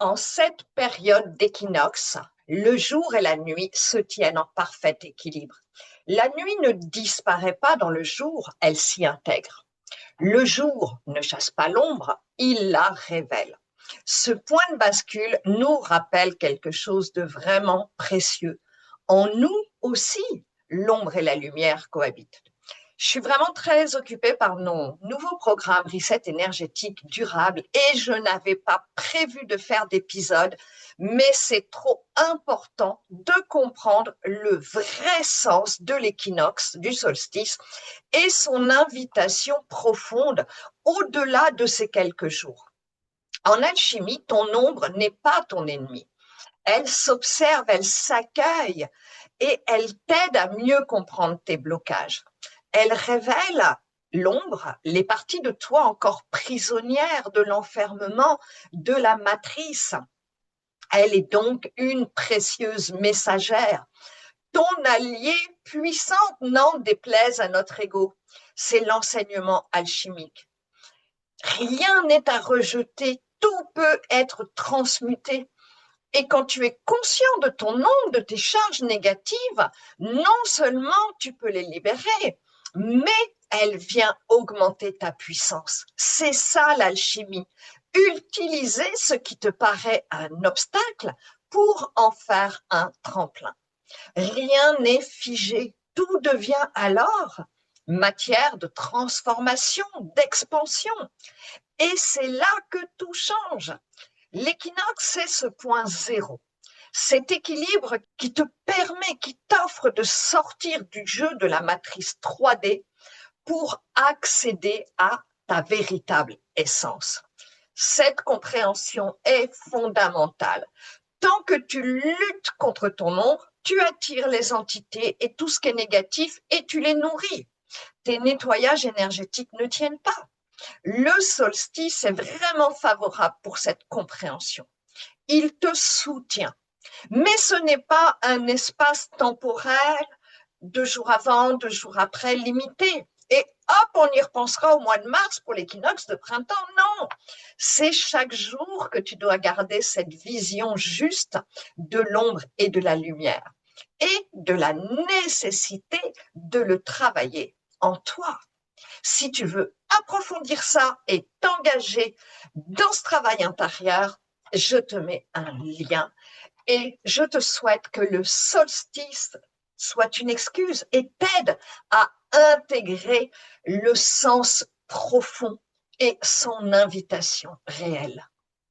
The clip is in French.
En cette période d'équinoxe, le jour et la nuit se tiennent en parfait équilibre. La nuit ne disparaît pas dans le jour, elle s'y intègre. Le jour ne chasse pas l'ombre, il la révèle. Ce point de bascule nous rappelle quelque chose de vraiment précieux. En nous aussi, l'ombre et la lumière cohabitent. Je suis vraiment très occupée par nos nouveaux programmes Reset énergétique durable et je n'avais pas prévu de faire d'épisode, mais c'est trop important de comprendre le vrai sens de l'équinoxe, du solstice et son invitation profonde au-delà de ces quelques jours. En alchimie, ton ombre n'est pas ton ennemi. Elle s'observe, elle s'accueille et elle t'aide à mieux comprendre tes blocages. Elle révèle l'ombre, les parties de toi encore prisonnières de l'enfermement, de la matrice. Elle est donc une précieuse messagère, ton allié puissante, n'en déplaise à notre ego. C'est l'enseignement alchimique. Rien n'est à rejeter, tout peut être transmuté. Et quand tu es conscient de ton ombre, de tes charges négatives, non seulement tu peux les libérer, mais elle vient augmenter ta puissance. C'est ça l'alchimie. Utiliser ce qui te paraît un obstacle pour en faire un tremplin. Rien n'est figé. Tout devient alors matière de transformation, d'expansion. Et c'est là que tout change. L'équinoxe, c'est ce point zéro, cet équilibre qui te permet, qui t'offre de sortir du jeu de la matrice 3D pour accéder à ta véritable essence. Cette compréhension est fondamentale. Tant que tu luttes contre ton ombre, tu attires les entités et tout ce qui est négatif et tu les nourris. Tes nettoyages énergétiques ne tiennent pas. Le solstice est vraiment favorable pour cette compréhension. Il te soutient, mais ce n'est pas un espace temporel, 2 jours avant, 2 jours après, limité. Et hop, on y repensera au mois de mars pour l'équinoxe de printemps. Non, c'est chaque jour que tu dois garder cette vision juste de l'ombre et de la lumière et de la nécessité de le travailler en toi. Si tu veux approfondir ça et t'engager dans ce travail intérieur, je te mets un lien et je te souhaite que le solstice soit une excuse et t'aide à intégrer le sens profond et son invitation réelle.